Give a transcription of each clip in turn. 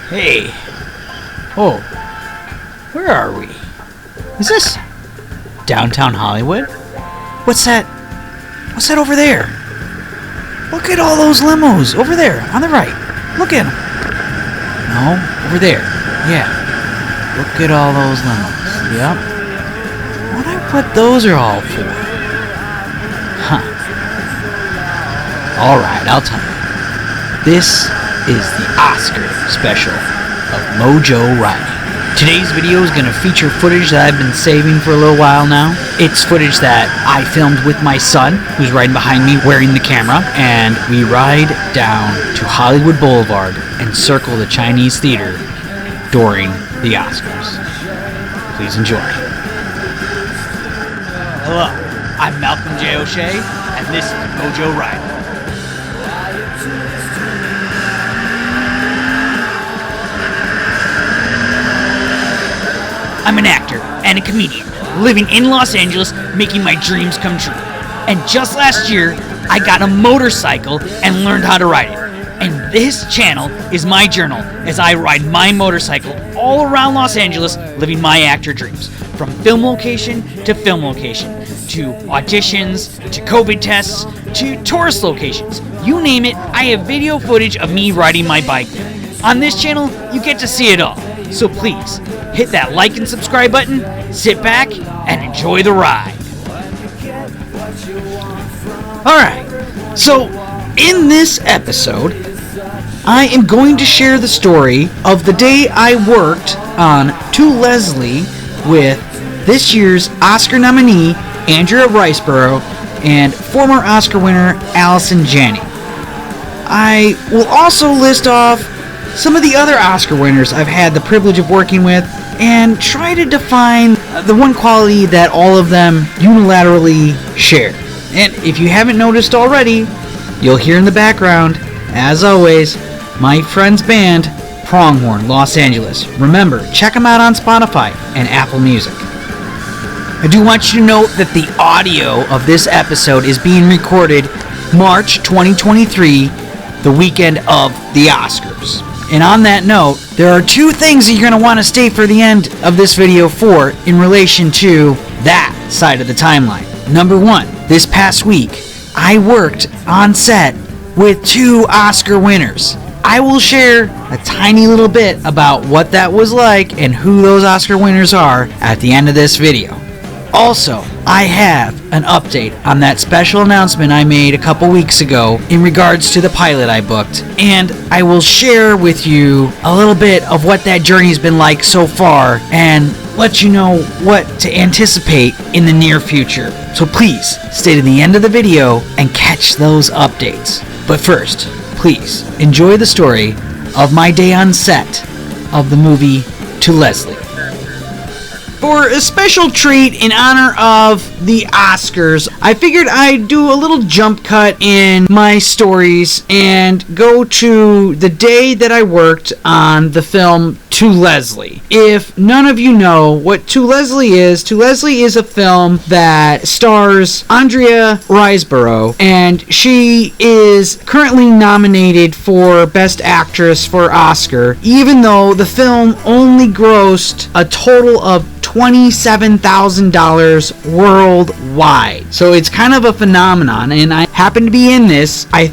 Hey. Oh. Where are we? Is this downtown Hollywood? What's that? What's that over there? Look at all those limos over there on the right. Look at them. No, over there. Yeah. Look at all those limos. Yep. Wonder what those are all for. Huh. Alright, I'll tell you. This is the Oscar special of MJORiding. Today's video is going to feature footage that I've been saving for a little while now. It's footage that I filmed with my son, who's riding behind me wearing the camera, and we ride down to Hollywood Boulevard and circle the Chinese theater during the Oscars. Please enjoy. Hello, I'm Jae O'Shea, and this is MJORiding. I'm an actor and a comedian, living in Los Angeles, making my dreams come true. And just last year, I got a motorcycle and learned how to ride it. And this channel is my journal as I ride my motorcycle all around Los Angeles, living my actor dreams. From film location, to auditions, to COVID tests, to tourist locations. You name it, I have video footage of me riding my bike there. On this channel, you get to see it all. So please, hit that like and subscribe button, sit back, and enjoy the ride. Alright, so in this episode, I am going to share the story of the day I worked on To Leslie with this year's Oscar nominee, Andrea Riseborough, and former Oscar winner, Allison Janney. I will also list off some of the other Oscar winners I've had the privilege of working with, and try to define the one quality that all of them unilaterally share. And if you haven't noticed already, you'll hear in the background, as always, my friend's band, Pronghorn, Los Angeles. Remember, check them out on Spotify and Apple Music. I do want you to note that the audio of this episode is being recorded March 2023, the weekend of the Oscars. And on that note, there are two things that you're going to want to stay for the end of this video for in relation to that side of the timeline. Number one, this past week, I worked on set with two Oscar winners. I will share a tiny little bit about what that was like and who those Oscar winners are at the end of this video. Also, I have an update on that special announcement I made a couple weeks ago in regards to the pilot I booked, and I will share with you a little bit of what that journey's been like so far and let you know what to anticipate in the near future. So please, stay to the end of the video and catch those updates. But first, please enjoy the story of my day on set of the movie To Leslie. For a special treat in honor of the Oscars, I figured I'd do a little jump cut in my stories and go to the day that I worked on the film To Leslie. If none of you know what To Leslie is a film that stars Andrea Riseborough, and she is currently nominated for Best Actress for Oscar, even though the film only grossed a total of $27,000 worldwide. So it's kind of a phenomenon, and I happen to be in this. I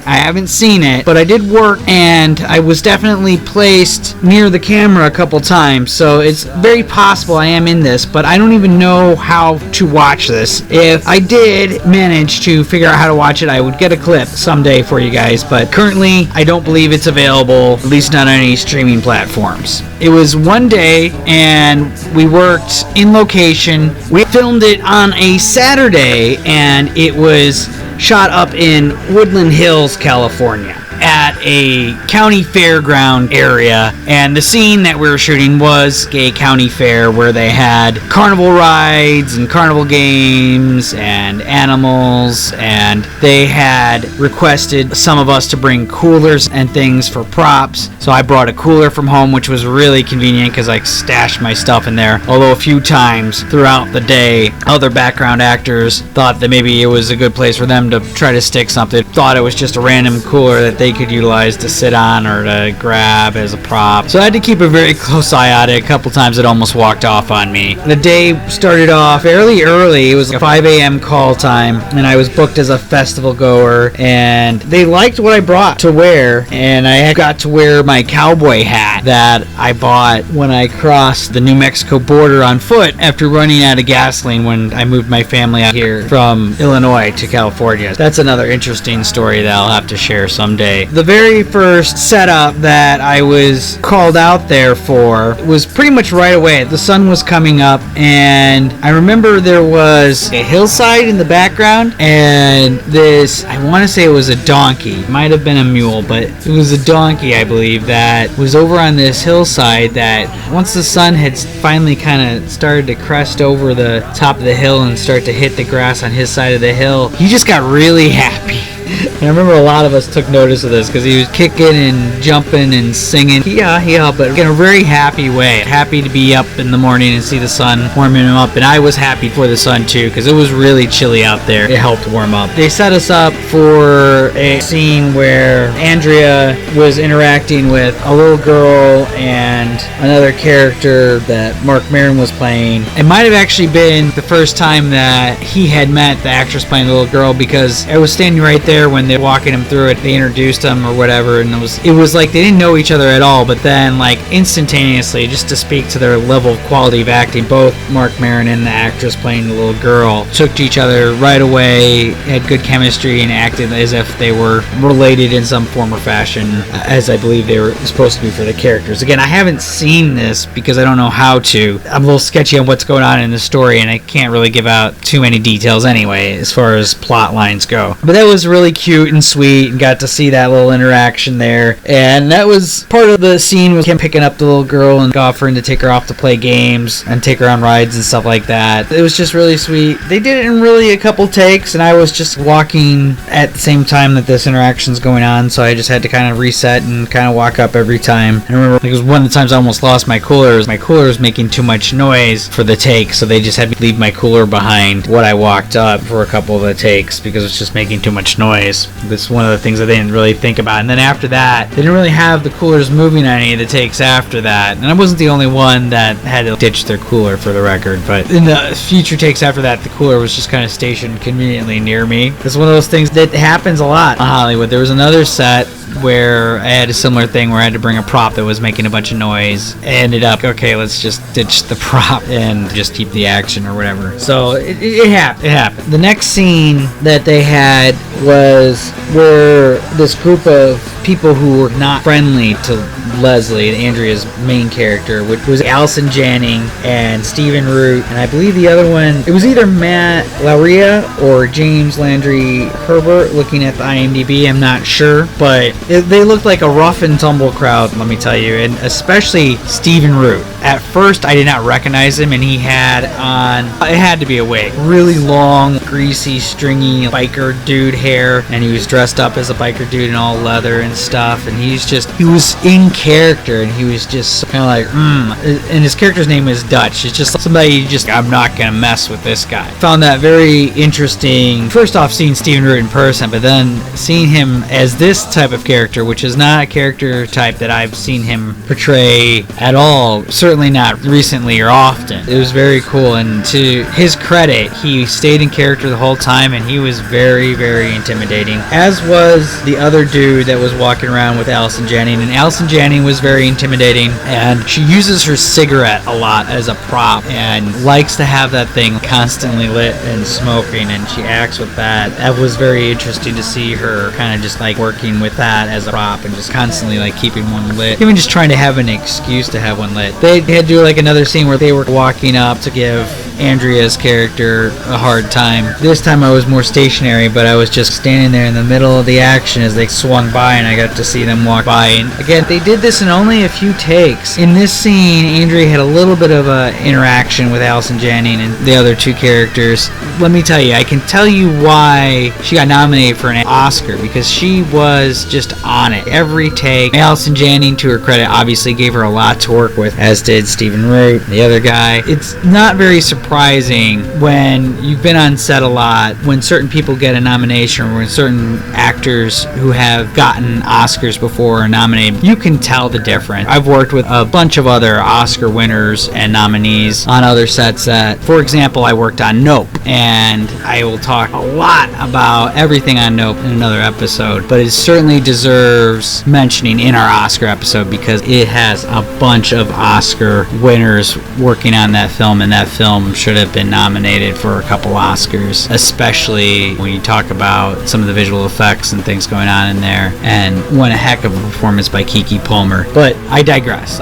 haven't seen it, but I did work, and I was definitely placed near the camera a couple times, so it's very possible I am in this, but I don't even know how to watch this. If I did manage to figure out how to watch it, I would get a clip someday for you guys, but currently I don't believe it's available, at least not on any streaming platforms. It was one day, and we worked in location. We filmed it on a Saturday, and it was shot up in Woodland Hills, California, at a county fairground area, and the scene that we were shooting was a county fair where they had carnival rides and carnival games and animals, and they had requested some of us to bring coolers and things for props. So I brought a cooler from home, which was really convenient because I stashed my stuff in there, although a few times throughout the day other background actors thought that maybe it was a good place for them to try to stick something, thought it was just a random cooler that they could utilize utilized to sit on or to grab as a prop. So I had to keep a very close eye on it. A couple times it almost walked off on me. The day started off fairly early. It was a 5 a.m. call time, and I was booked as a festival goer, and they liked what I brought to wear, and I got to wear my cowboy hat that I bought when I crossed the New Mexico border on foot after running out of gasoline when I moved my family out here from Illinois to California. That's another interesting story that I'll have to share someday. The very first setup that I was called out there for was pretty much right away. The sun was coming up, and I remember there was a hillside in the background, and this, I want to say it was a donkey. It might have been a mule, but it was a donkey, I believe, that was over on this hillside that once the sun had finally kind of started to crest over the top of the hill and start to hit the grass on his side of the hill, he just got really happy. And I remember a lot of us took notice of this because he was kicking and jumping and singing, hee-haw, but in a very happy way. Happy to be up in the morning and see the sun warming him up. And I was happy for the sun too because it was really chilly out there. It helped warm up. They set us up for a scene where Andrea was interacting with a little girl and another character that Mark Maron was playing. It might have actually been the first time that he had met the actress playing the little girl because I was standing right there when they were walking him through it. They introduced him or whatever, and it was like they didn't know each other at all, but then like instantaneously, just to speak to their level of quality of acting, both Mark Maron and the actress playing the little girl took to each other right away, had good chemistry, and acted as if they were related in some form or fashion, as I believe they were supposed to be for the characters. Again, I haven't seen this because I don't know how to. I'm a little sketchy on what's going on in the story, and I can't really give out too many details anyway as far as plot lines go. But that was really cute and sweet, and got to see that little interaction there. And that was part of the scene, with him picking up the little girl and offering to take her off to play games and take her on rides and stuff like that. It was just really sweet. They did it in really a couple takes, and I was just walking at the same time that this interaction's going on, so I just had to kind of reset and kind of walk up every time. I remember it was one of the times I almost lost my cooler. My cooler was making too much noise for the take, so they just had me leave my cooler behind when I walked up for a couple of the takes because it was just making too much noise. That's one of the things that they didn't really think about. And then after that, they didn't really have the coolers moving on any of the takes after that. And I wasn't the only one that had to ditch their cooler, for the record. But in the future takes after that, the cooler was just kind of stationed conveniently near me. It's one of those things that happens a lot in Hollywood. There was another set where I had a similar thing where I had to bring a prop that was making a bunch of noise. I ended up, okay, let's just ditch the prop and just keep the action or whatever. So it happened. The next scene that they had was where this group of people who were not friendly to Leslie, Andrea's main character, which was Allison Janney and Stephen Root, and I believe the other one, it was either Matt Lauria or James Landry Herbert. Looking at the IMDb, I'm not sure, but they looked like a rough and tumble crowd, let me tell you, and especially Stephen Root. At first, I did not recognize him, and he had on, it had to be a wig, really long, greasy, stringy biker dude hair, and he was dressed up as a biker dude in all leather and stuff, and he was in character, and he was just kind of like, and his character's name is Dutch. It's just somebody I'm not gonna mess with this guy. Found that very interesting. First off, seeing Stephen Root in person, but then seeing him as this type of character, which is not a character type that I've seen him portray at all, certainly not recently or often. It was very cool, and to his credit, he stayed in character the whole time, and he was very, very intimidating, as was the other dude that was walking around with Allison Janney, and Allison Janney was very intimidating, and she uses her cigarette a lot as a prop and likes to have that thing constantly lit and smoking, and she acts with that. That was very interesting to see her kind of just like working with that as a prop and just constantly like keeping one lit, even just trying to have an excuse to have one lit. They had to do like another scene where they were walking up to give Andrea's character a hard time. This time I was more stationary, but I was just standing there in the middle of the action as they swung by, and I got to see them walk by. And again, they did this in only a few takes. In this scene, Andrea had a little bit of an interaction with Allison Janney and the other two characters. Let me tell you, I can tell you why she got nominated for an Oscar, because she was just on it every take. Allison Janney, to her credit, obviously gave her a lot to work with, as did Stephen Root, the other guy. It's not very surprising surprising when you've been on set a lot, when certain people get a nomination, or when certain actors who have gotten Oscars before are nominated. You can tell the difference. I've worked with a bunch of other Oscar winners and nominees on other sets that, for example, I worked on Nope, and I will talk a lot about everything on Nope in another episode, but it certainly deserves mentioning in our Oscar episode because it has a bunch of Oscar winners working on that film, and that film should have been nominated for a couple Oscars, especially when you talk about some of the visual effects and things going on in there, and what a heck of a performance by Keke Palmer. But I digress.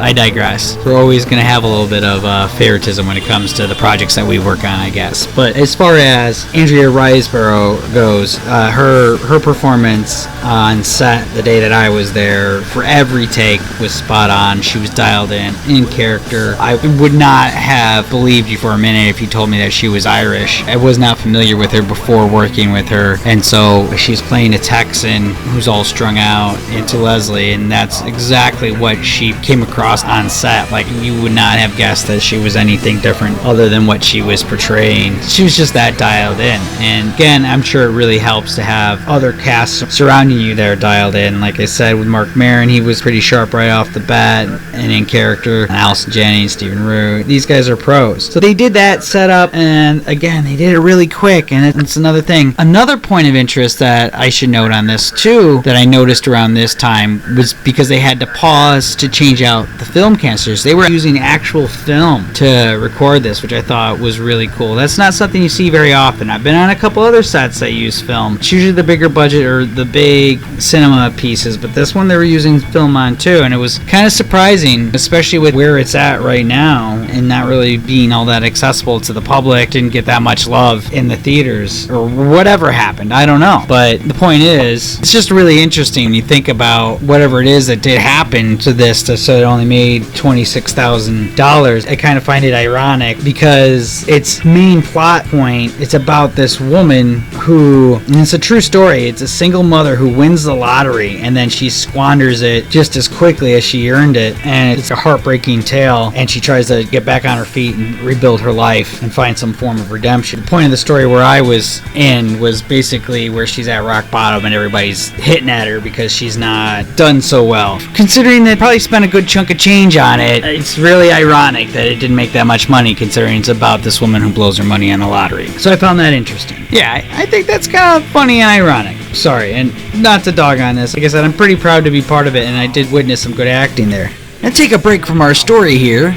We're always going to have a little bit of favoritism when it comes to the projects that we work on, I guess. But as far as Andrea Riseborough goes, her performance on set the day that I was there, for every take, was spot on. She was dialed in character. I would not have believed you for a minute if you told me that she was Irish. I was not familiar with her before working with her, and so she's playing a Texan who's all strung out into Leslie, and that's exactly what she came across on set. Like, you would not have guessed that she was anything different other than what she was portraying. She was just that dialed in, and again, I'm sure it really helps to have other casts surrounding you that are dialed in. Like I said, with Mark Maron, he was pretty sharp right off the bat and in character. And Allison Janney, Stephen Root, these guys are pros. So they did that setup, and again, they did it really quick, and it's another thing. Another point of interest that I should note on this too, that I noticed around this time, was because they had to pause to change out the film canisters. They were using actual film to record this, which I thought was really cool. That's not something you see very often. I've been on a couple other sets that use film. It's usually the bigger budget or the big cinema pieces, but this one they were using film on too, and it was kind of surprising, especially with where it's at right now and not really being all that accessible to the public. Didn't get that much love in the theaters, or whatever happened, I don't know. But the point is, it's just really interesting when you think about whatever it is that did happen to this, so it only made $26,000. I kind of find it ironic because its main plot point, it's about this woman who, and it's a true story, it's a single mother who wins the lottery and then she squanders it just as quickly as she earned it, and it's a heartbreaking tale, and she tries to get back on her feet and rebuild her life and find some form of redemption. The point of the story where I was in was basically where she's at rock bottom and everybody's hitting at her because she's not done so well. Considering they probably spent a good chunk of change on it, it's really ironic that it didn't make that much money, considering it's about this woman who blows her money on a lottery. So I found that interesting. Yeah, I think that's kind of funny and ironic. Sorry, and not to dog on this. Like I said, I'm pretty proud to be part of it, and I did witness some good acting there. Let's take a break from our story here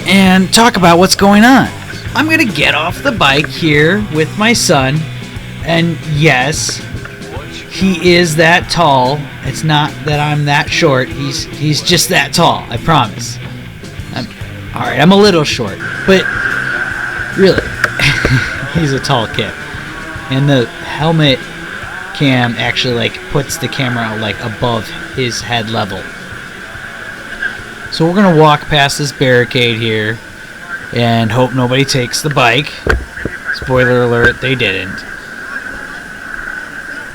and talk about what's going on. I'm going to get off the bike here with my son, and yes, he is that tall. It's not that I'm that short. He's just that tall, I promise. Alright, I'm a little short, but really, he's a tall kid. And the helmet cam actually puts the camera above his head level. So we're gonna walk past this barricade here and hope nobody takes the bike. Spoiler alert, they didn't.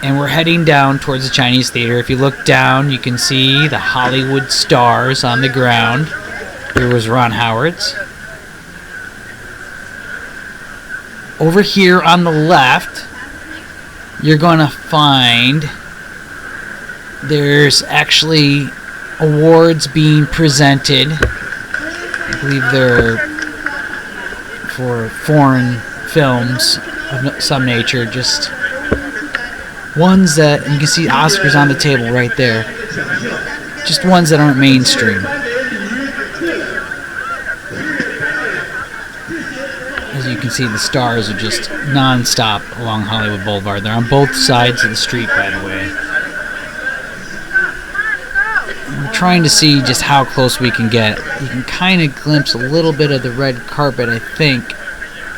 And we're heading down towards the Chinese theater. If you look down, you can see the Hollywood stars on the ground. Here was Ron Howard's. Over here on the left, you're going to find there's actually awards being presented. I believe they're for foreign films of some nature, just ones that, you can see Oscars on the table right there, just ones that aren't mainstream. As you can see, the stars are just non-stop along Hollywood Boulevard. They're on both sides of the street, by the way. We're trying to see just how close we can get. You can kind of glimpse a little bit of the red carpet, I think,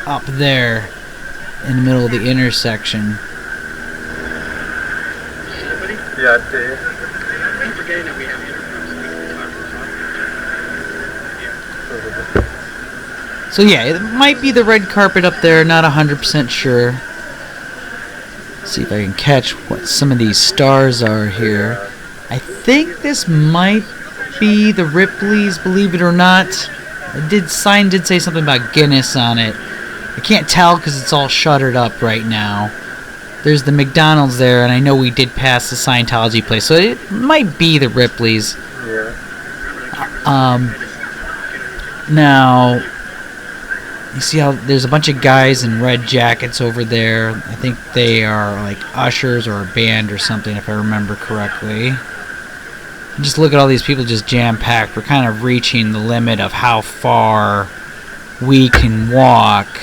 up there in the middle of the intersection. So yeah, it might be the red carpet up there, not 100% sure. Let's see if I can catch what some of these stars are here. I think this might be the Ripley's, believe it or not. Sign did say something about Guinness on it. I can't tell because it's all shuttered up right now. There's the McDonald's there, and I know we did pass the Scientology place, so it might be the Ripley's. Yeah. Now, you see how there's a bunch of guys in red jackets over there. I think they are like ushers or a band or something, if I remember correctly. Just look at all these people just jam-packed. We're kind of reaching the limit of how far we can walk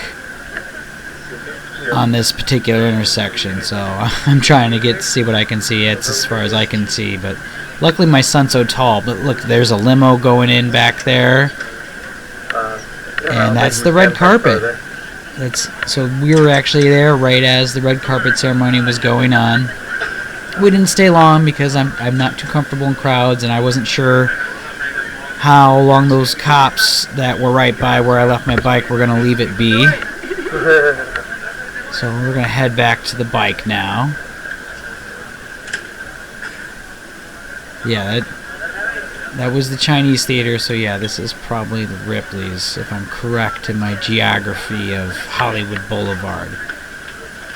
on this particular intersection. So I'm trying to get to see what I can see. It's as far as I can see, but luckily my son's so tall. But look, there's a limo going in back there. And that's the red carpet. So we were actually there right as the red carpet ceremony was going on. We didn't stay long because I'm not too comfortable in crowds, and I wasn't sure how long those cops that were right by where I left my bike were going to leave it be. So we're going to head back to the bike now. Yeah, that was the Chinese theater, so yeah, this is probably the Ripley's, if I'm correct in my geography of Hollywood Boulevard.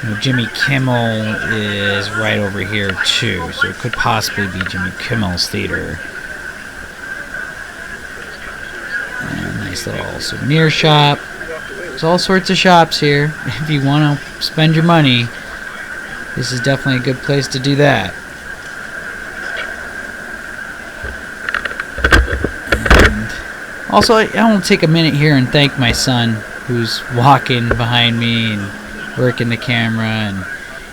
You know, Jimmy Kimmel is right over here too, so it could possibly be Jimmy Kimmel's theater. And nice little souvenir shop. There's all sorts of shops here. If you want to spend your money, this is definitely a good place to do that. And also, I want to take a minute here and thank my son, who's walking behind me and working the camera, and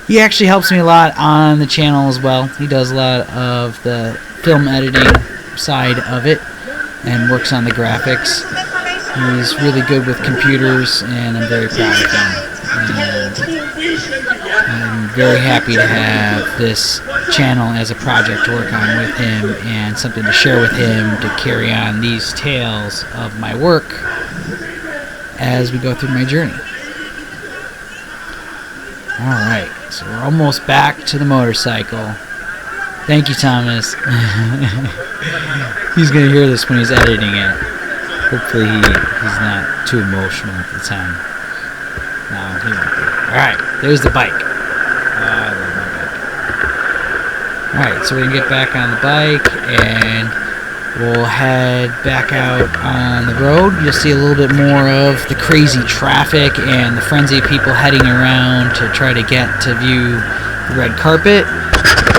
he actually helps me a lot on the channel as well. He does a lot of the film editing side of it and works on the graphics. He's really good with computers, and I'm very proud of him. And I'm very happy to have this channel as a project to work on with him and something to share with him to carry on these tales of my work as we go through my journey. Alright, so we're almost back to the motorcycle. Thank you, Thomas. He's going to hear this when he's editing it. Hopefully he's not too emotional at the time. No, he won't be. Alright, there's the bike. I love my bike. Alright, so we can get back on the bike and we'll head back out on the road. You'll see a little bit more of the crazy traffic and the frenzy of people heading around to try to get to view the red carpet.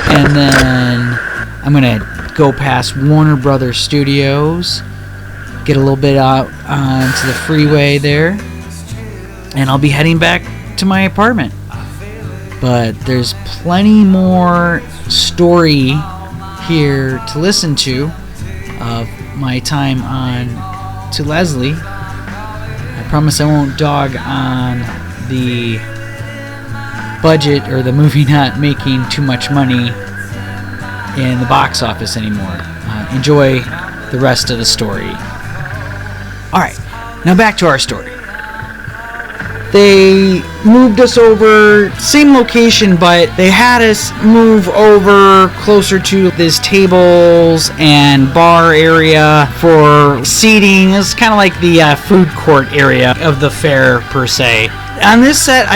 And then I'm going to go past Warner Brothers Studios, get a little bit out onto the freeway there, and I'll be heading back to my apartment. But there's plenty more story here to listen to of my time on To Leslie. I promise I won't dog on the budget or the movie not making too much money in the box office anymore. Enjoy the rest of the story. Alright, now back to our story. They moved us over, same location, but they had us move over closer to this tables and bar area for seating. It's kind of like the food court area of the fair, per se. On this set,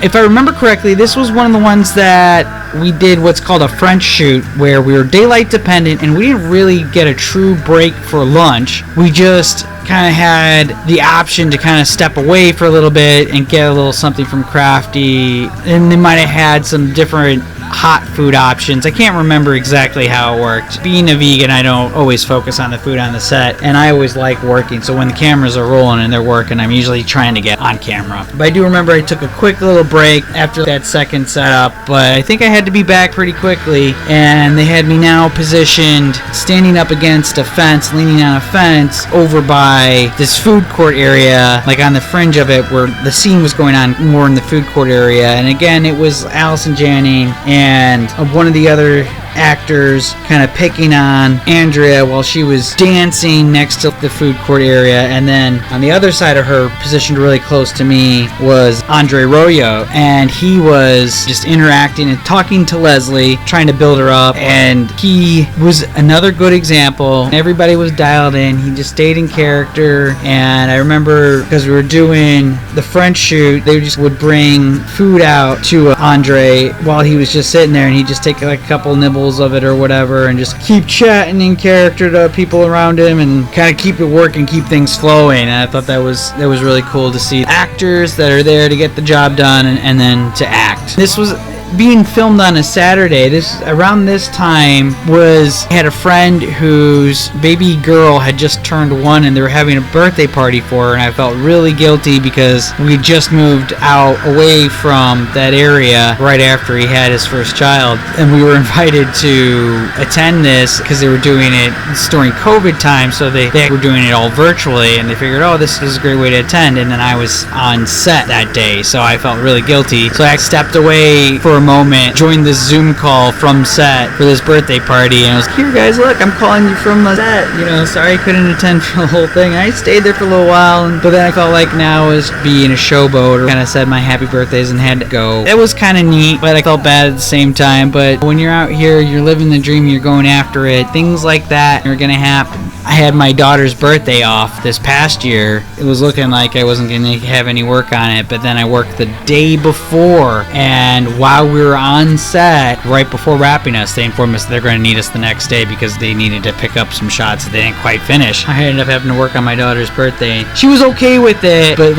if I remember correctly, this was one of the ones that we did what's called a French shoot, where we were daylight dependent and we didn't really get a true break for lunch. We just kind of had the option to kind of step away for a little bit and get a little something from Crafty, and they might have had some different hot food options. I can't remember exactly how it worked. Being a vegan, I don't always focus on the food on the set, and I always like working, so when the cameras are rolling and they're working, I'm usually trying to get on camera. But I do remember I took a quick little break after that second setup, but I think I had to be back pretty quickly, and they had me now positioned standing up against a fence, leaning on a fence over by this food court area, like on the fringe of it where the scene was going on more in the food court area. And again, it was Allison Janney and one of the other actors kind of picking on Andrea while she was dancing next to the food court area. And then on the other side of her, positioned really close to me, was Andrea Riseborough, and he was just interacting and talking to Leslie, trying to build her up. And he was another good example. Everybody was dialed in. He just stayed in character. And I remember, because we were doing the French shoot, they just would bring food out to Andre while he was just sitting there, and he'd just take like a couple nibbles of it or whatever and just keep chatting in character to people around him and kind of keep it working, keep things flowing. And I thought that was really cool to see actors that are there to get the job done and then to act. This was being filmed on a Saturday. Around this time I had a friend whose baby girl had just turned 1, and they were having a birthday party for her, and I felt really guilty because we just moved out away from that area right after he had his first child, and we were invited to attend this because they were doing it during COVID time, so they were doing it all virtually, and they figured, oh, this is a great way to attend. And then I was on set that day, so I felt really guilty, so I stepped away for a moment, joined this Zoom call from set for this birthday party, and I was like, here guys, look, I'm calling you from the set, sorry I couldn't attend for the whole thing. I stayed there for a little while, but then I felt like now I was being a showboat, or kind of said my happy birthdays and had to go. It was kind of neat, but I felt bad at the same time. But when you're out here, you're living the dream, you're going after it, things like that are gonna happen. I had my daughter's birthday off this past year. It was looking like I wasn't going to have any work on it, but then I worked the day before, and while we were on set, right before wrapping us, they informed us they're going to need us the next day because they needed to pick up some shots that they didn't quite finish. I ended up having to work on my daughter's birthday. She was okay with it, but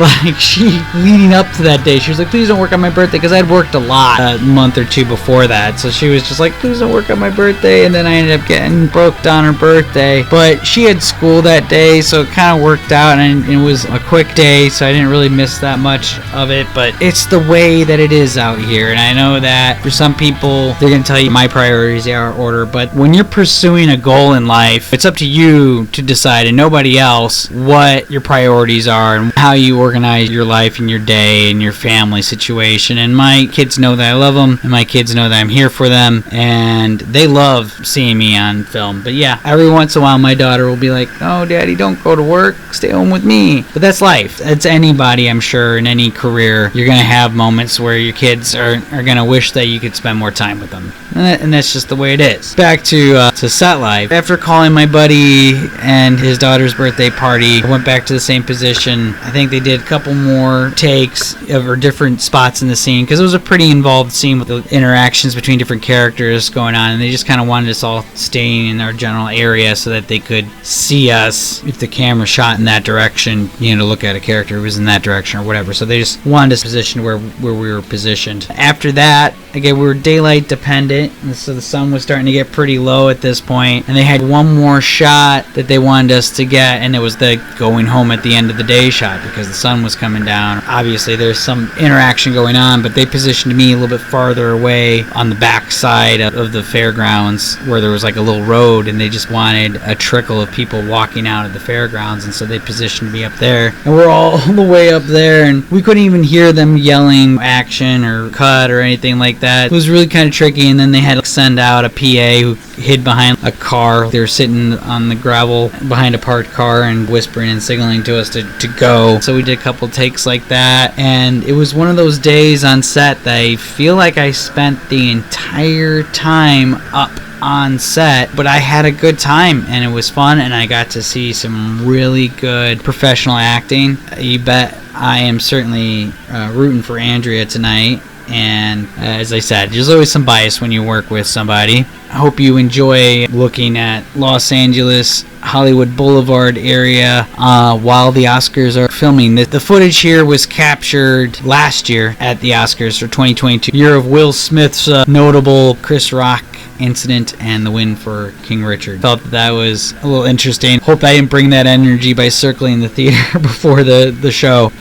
leading up to that day, she was like, please don't work on my birthday, because I'd worked a lot a month or two before that, so she was just like, please don't work on my birthday. And then I ended up getting booked on her birthday, but she had school that day, so it kind of worked out, and it was a quick day, so I didn't really miss that much of it. But it's the way that it is out here, and I know that for some people they're going to tell you my priorities are order, but when you're pursuing a goal in life, it's up to you to decide, and nobody else, what your priorities are and how you organize your life and your day and your family situation. And my kids know that I love them, and my kids know that I'm here for them, and they love seeing me on film. But yeah, every once in a while my daughter will be like, oh daddy, don't go to work, stay home with me. But that's life. That's anybody, I'm sure, in any career. You're going to have moments where your kids are going to wish that you could spend more time with them, and that's just the way it is. Back to set life. After calling my buddy and his daughter's birthday party, I went back to the same position. I think they did a couple more takes of different spots in the scene, because it was a pretty involved scene with the interactions between different characters going on, and they just kind of wanted us all staying in our general area so that they could see us if the camera shot in that direction, to look at a character who was in that direction or whatever. So they just wanted us positioned where we were positioned. After that, again, we were daylight dependent, and so the sun was starting to get pretty low at this point, and they had one more shot that they wanted us to get, and it was the going home at the end of the day shot, because the sun was coming down. Obviously there's some interaction going on, but they positioned me a little bit farther away on the back side of the fairgrounds, where there was like a little road, and they just wanted a trickle of people walking out of the fairgrounds, and so they positioned me up there, and we're all the way up there, and we couldn't even hear them yelling action or cut or anything like that. It was really kind of tricky. And then they had to send out a PA who hid behind a car. They were sitting on the gravel behind a parked car and whispering and signaling to us to go. So we did a couple takes like that, and it was one of those days on set that I feel like I spent the entire time up on set, but I had a good time, and it was fun, and I got to see some really good professional acting. You bet I am certainly rooting for Andrea tonight. And as I said, there's always some bias when you work with somebody. I hope you enjoy looking at Los Angeles, Hollywood Blvd area while the Oscars are filming. The footage here was captured last year at the Oscars for 2022, year of Will Smith's notable Chris Rock incident and the win for King Richard. Felt that was a little interesting. Hope I didn't bring that energy by circling the theater before the show.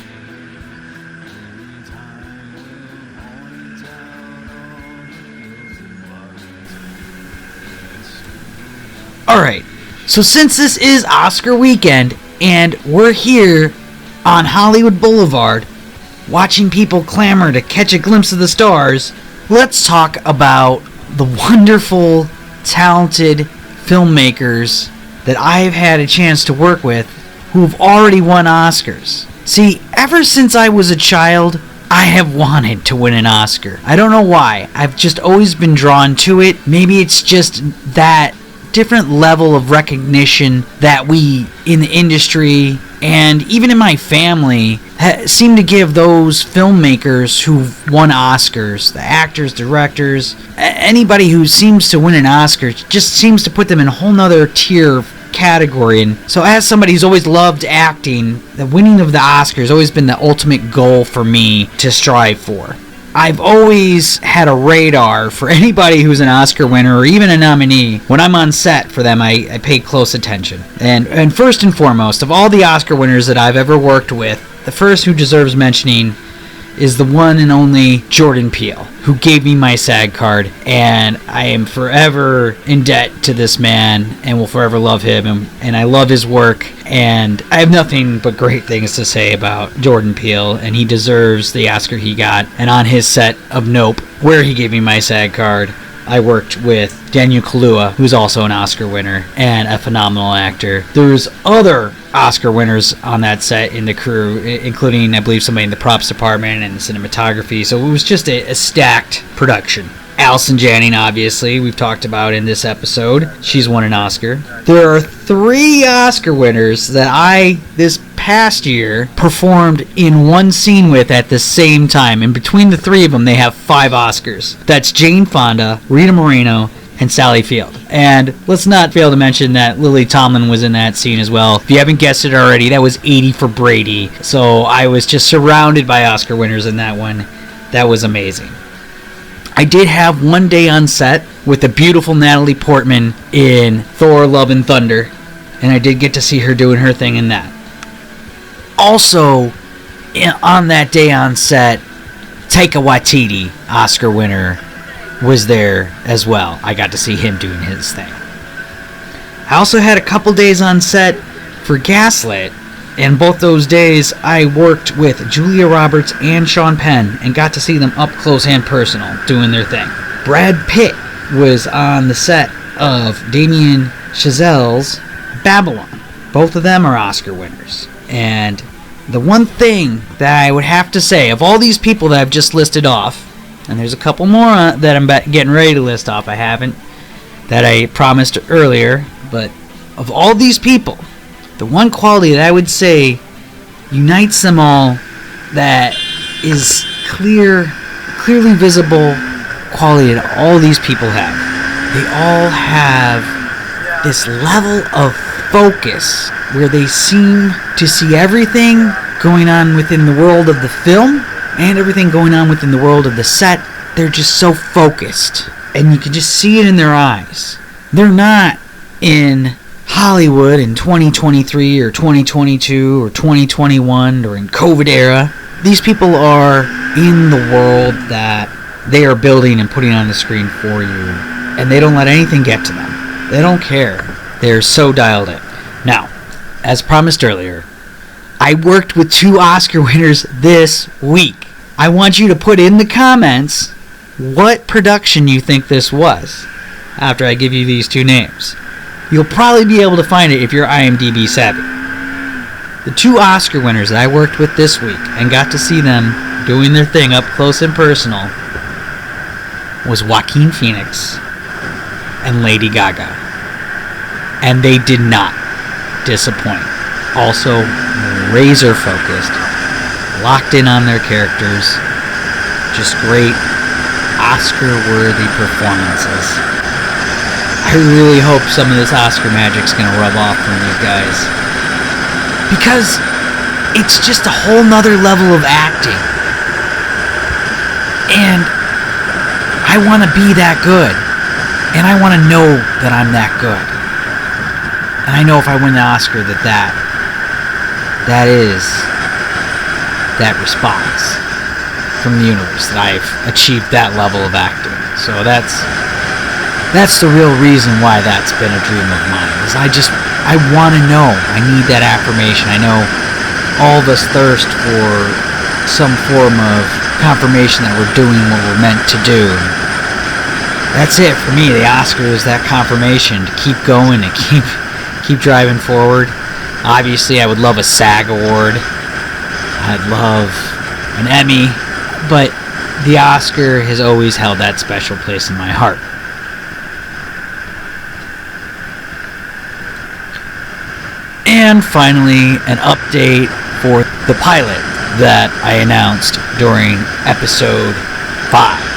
Alright, so since this is Oscar weekend and we're here on Hollywood Boulevard watching people clamor to catch a glimpse of the stars, let's talk about the wonderful talented filmmakers that I've had a chance to work with who've already won Oscars. See, ever since I was a child, I have wanted to win an Oscar. I don't know why. I've just always been drawn to it. Maybe it's just that different level of recognition that we in the industry and even in my family seem to give those filmmakers who've won Oscars, the actors, directors, anybody who seems to win an Oscar just seems to put them in a whole nother tier category. And so as somebody who's always loved acting, the winning of the Oscar has always been the ultimate goal for me to strive for. I've always had a radar for anybody who's an Oscar winner or even a nominee. When I'm on set for them, I pay close attention. And first and foremost, of all the Oscar winners that I've ever worked with, the first who deserves mentioning is the one and only Jordan Peele, who gave me my SAG card, and I am forever in debt to this man and will forever love him, and I love his work, and I have nothing but great things to say about Jordan Peele, and he deserves the Oscar he got. And on his set of Nope, where he gave me my SAG card, I worked with Daniel Kaluuya, who's also an Oscar winner and a phenomenal actor. There's other Oscar winners on that set in the crew, including, I believe, somebody in the props department and cinematography. So it was just a stacked production. Allison Janney, obviously, we've talked about in this episode. She's won an Oscar. There are 3 Oscar winners that I, this past year, performed in one scene with at the same time. And between the 3 of them, they have 5 Oscars. That's Jane Fonda, Rita Moreno, and Sally Field. And let's not fail to mention that Lily Tomlin was in that scene as well. If you haven't guessed it already, that was 80 for Brady. So I was just surrounded by Oscar winners in that one. That was amazing. I did have one day on set with the beautiful Natalie Portman in Thor: Love and Thunder, and I did get to see her doing her thing in that. Also, on that day on set, Tika Waititi, Oscar winner, was there as well. I got to see him doing his thing. I also had a couple days on set for Gaslit, and both those days I worked with Julia Roberts and Sean Penn and got to see them up close and personal doing their thing. Brad Pitt was on the set of Damien Chazelle's Babylon. Both of them are Oscar winners. And the one thing that I would have to say, of all these people that I've just listed off, and there's a couple more that I'm getting ready to list off, I haven't, that I promised earlier, but of all these people, the one quality that I would say unites them all, that is clearly visible quality that all these people have. They all have this level of focus where they seem to see everything going on within the world of the film and everything going on within the world of the set. They're just so focused, and you can just see it in their eyes. They're not in Hollywood in 2023 or 2022 or 2021 or in COVID era. These people are in the world that they are building and putting on the screen for you, and they don't let anything get to them. They don't care. They're so dialed in. Now, as promised earlier, I worked with 2 Oscar winners this week. I want you to put in the comments what production you think this was after I give you these 2 names. You'll probably be able to find it if you're IMDb savvy. The 2 Oscar winners that I worked with this week and got to see them doing their thing up close and personal was Joaquin Phoenix and Lady Gaga. And they did not disappoint. Also, razor focused, locked in on their characters, just great Oscar-worthy performances. I really hope some of this Oscar magic's gonna rub off from these guys, because it's just a whole nother level of acting, and I want to be that good, and I want to know that I'm that good, and I know if I win the Oscar that is that response from the universe, that I've achieved that level of acting. So that's the real reason why that's been a dream of mine, is I want to know. I need that affirmation. I know all of us thirst for some form of confirmation that we're doing what we're meant to do. that's it for me. The Oscars, that confirmation to keep going and keep driving forward. Obviously, I would love a SAG award. I'd love an Emmy, but the Oscar has always held that special place in my heart. And finally, an update for the pilot that I announced during episode 5.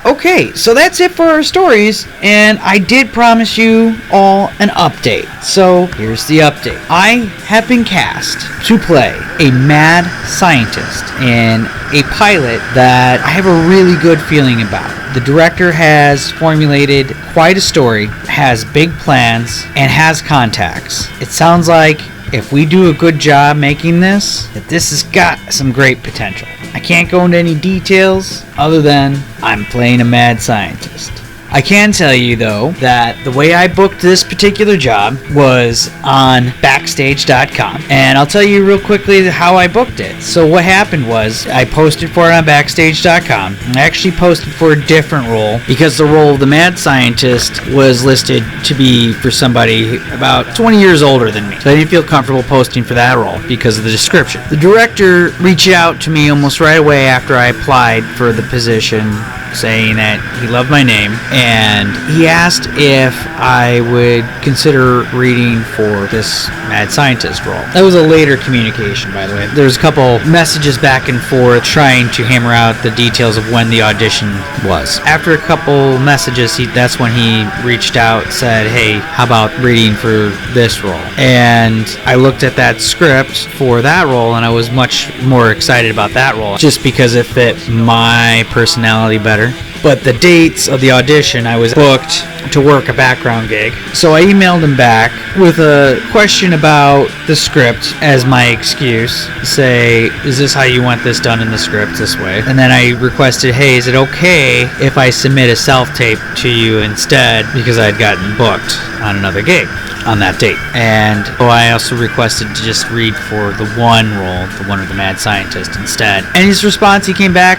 Okay, so that's it for our stories, and I did promise you all an update. So here's the update. I have been cast to play a mad scientist in a pilot that I have a really good feeling about. The director has formulated quite a story, has big plans, and has contacts. It sounds like if we do a good job making this, that this has got some great potential. I can't go into any details other than I'm playing a mad scientist. I can tell you, though, that the way I booked this particular job was on Backstage.com. And I'll tell you real quickly how I booked it. So what happened was I posted for it on Backstage.com. I actually posted for a different role because the role of the mad scientist was listed to be for somebody about 20 years older than me. So I didn't feel comfortable posting for that role because of the description. The director reached out to me almost right away after I applied for the position, saying that he loved my name, and he asked if I would consider reading for this mad scientist role. That was a later communication, by the way. There was a couple messages back and forth trying to hammer out the details of when the audition was. After a couple messages, that's when he reached out, said, hey, how about reading for this role? And I looked at that script for that role, and I was much more excited about that role just because it fit my personality better. But the dates of the audition, I was booked to work a background gig. So I emailed him back with a question about the script as my excuse. Say, is this how you want this done in the script this way? And then I requested, hey, is it okay if I submit a self-tape to you instead, because I'd gotten booked on another gig on that date. And I also requested to just read for the one role, the one of the mad scientist instead. And his response, he came back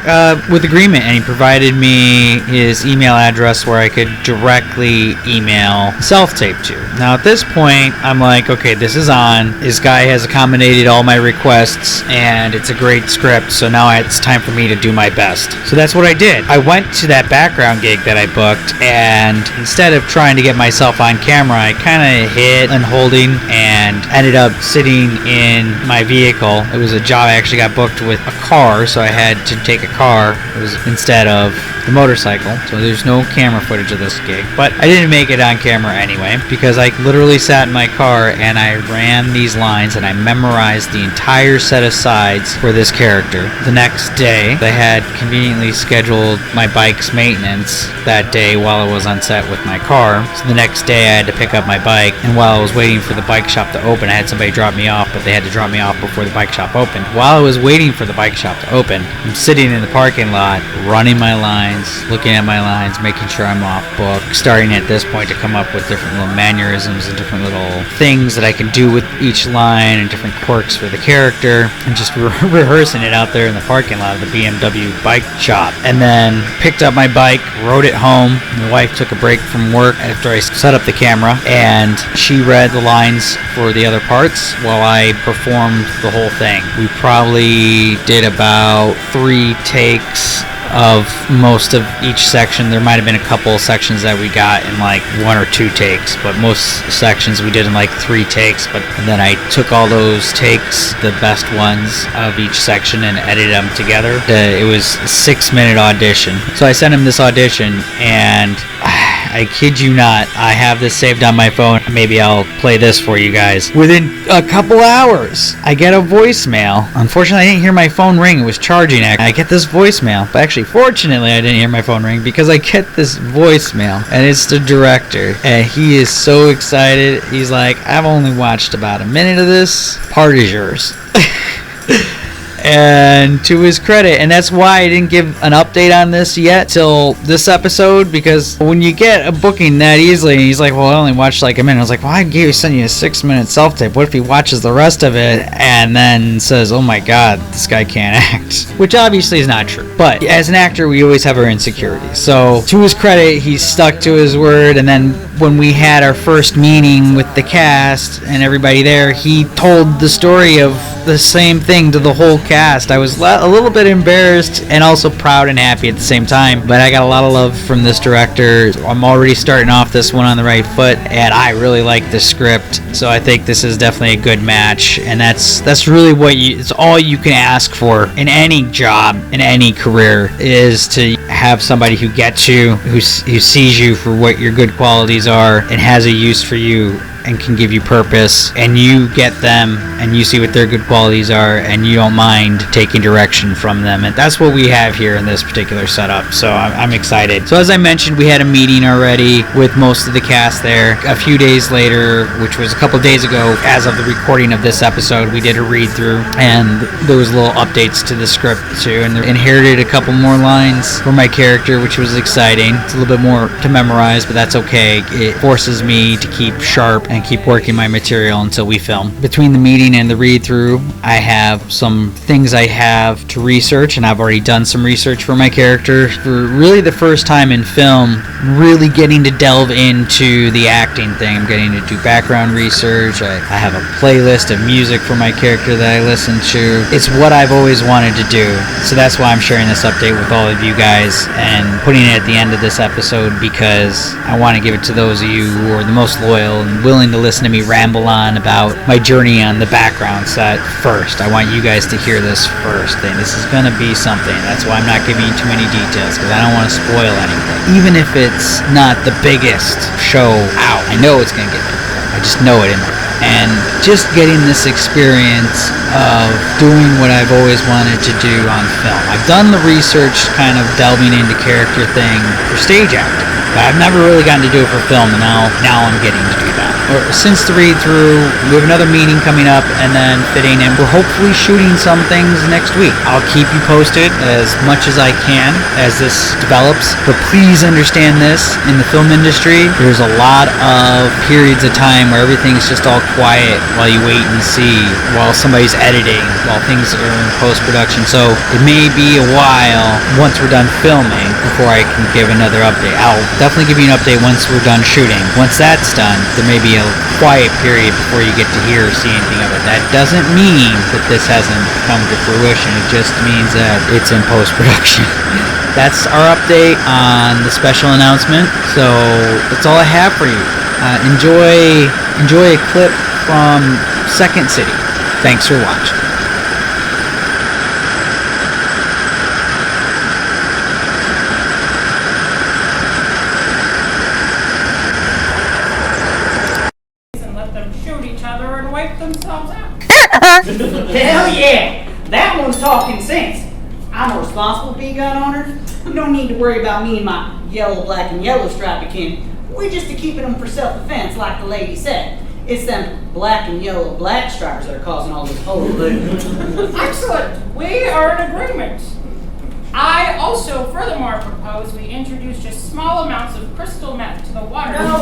with agreement, and he provided me his email address where I could directly email self-tape to. Now at this point, I'm like, okay, this is on. This guy has accommodated all my requests, and it's a great script, so now it's time for me to do my best. So that's what I did. I went to that background gig that I booked, and instead of trying to get myself on camera, I kind of hit and holding and ended up sitting in my vehicle. It was a job I actually got booked with a car, so I had to take a car. It was instead of the motorcycle, so there's no camera footage of this gig, but I didn't make it on camera anyway because I literally sat in my car and I ran these lines and I memorized the entire set of sides for this character. The next day, I had conveniently scheduled my bike's maintenance that day while I was on set with my car. So the next day I had to pick up my bike, and while I was waiting for the bike shop to open, I had somebody drop me off, but they had to drop me off before the bike shop opened. While I was waiting for the bike shop to open, I'm sitting in the parking lot, running my lines, looking at my lines, making sure I'm off book, starting at this point to come up with different little mannerisms and different little things that I can do with each line and different quirks for the character, and just rehearsing it out there in the parking lot of the BMW bike shop. And then picked up my bike, rode it home. My wife took a break from work after I set up the camera, and she read the lines for the other parts while I performed the whole thing. We probably did about 3 takes of most of each section. There might have been a couple sections that we got in like 1 or 2 takes, but most sections we did in like 3 takes. But then I took all those takes, the best ones of each section, and edited them together. It was a 6-minute audition. So I sent him this audition, and I kid you not, I have this saved on my phone. Maybe I'll play this for you guys. Within a couple hours, I get a voicemail. Unfortunately, I didn't hear my phone ring. It was charging. I get this voicemail. But actually, fortunately, I didn't hear my phone ring because I get this voicemail, and it's the director. And he is so excited. He's like, I've only watched about a minute of this. Part is yours. And to his credit, and that's why I didn't give an update on this yet till this episode, because when you get a booking that easily, and he's like, well, I only watched like a minute. I was like, well, I sent you a 6-minute self-tape. What if he watches the rest of it and then says, oh my God, this guy can't act? Which obviously is not true. But as an actor, we always have our insecurities. So to his credit, he stuck to his word. And then when we had our first meeting with the cast and everybody there, he told the story of the same thing to the whole cast. I was a little bit embarrassed and also proud and happy at the same time, but I got a lot of love from this director. I'm already starting off this one on the right foot, and I really like the script, so I think this is definitely a good match. And that's really it's all you can ask for in any job, in any career, is to have somebody who gets you, who sees you for what your good qualities are and has a use for you and can give you purpose, and you get them and you see what their good qualities are and you don't mind taking direction from them. And that's what we have here in this particular setup, so I'm excited. So as I mentioned, we had a meeting already with most of the cast there. A few days later, which was a couple days ago as of the recording of this episode, we did a read through and there was little updates to the script too, and inherited a couple more lines for my character, which was exciting. It's a little bit more to memorize, but that's okay. It forces me to keep sharp and keep working my material until we film. Between the meeting and the read-through, I have some things I have to research, and I've already done some research for my character. For really the first time in film, really getting to delve into the acting thing. I'm getting to do background research. I have a playlist of music for my character that I listen to. It's what I've always wanted to do, so that's why I'm sharing this update with all of you guys and putting it at the end of this episode, because I want to give it to those of you who are the most loyal and willing to listen to me ramble on about my journey on the background set first. I want you guys to hear this first, and this is going to be something. That's why I'm not giving you too many details, because I don't want to spoil anything. Even if it's not the biggest show out, I know it's going to get picked up. I just know it in my gut. And just getting this experience of doing what I've always wanted to do on film. I've done the research, kind of delving into character thing for stage acting, but I've never really gotten to do it for film, and now I'm getting to do that. Since the read-through, we have another meeting coming up, and then fitting, and we're hopefully shooting some things next week. I'll keep you posted as much as I can as this develops, but please understand this, in the film industry, there's a lot of periods of time where everything's just all quiet while you wait and see, while somebody's editing, while things are in post-production. So it may be a while once we're done filming before I can give another update. I'll definitely give you an update once we're done shooting. Once that's done, there may be a quiet period before you get to hear or see anything of it. That doesn't mean that this hasn't come to fruition. It just means that it's in post-production. That's our update on the special announcement. So that's all I have for you. Enjoy a clip from Second City. Thanks for watching. Hell yeah! That one's talking sense. I'm a responsible B-gun owner. No need to worry about me and my yellow, black, and yellow striped kin. We're just keeping them for self-defense, like the lady said. It's them black and yellow black stripers that are causing all this hullabaloo. Excellent. We are in agreement. I also furthermore propose we introduce just small amounts of crystal meth to the water. No,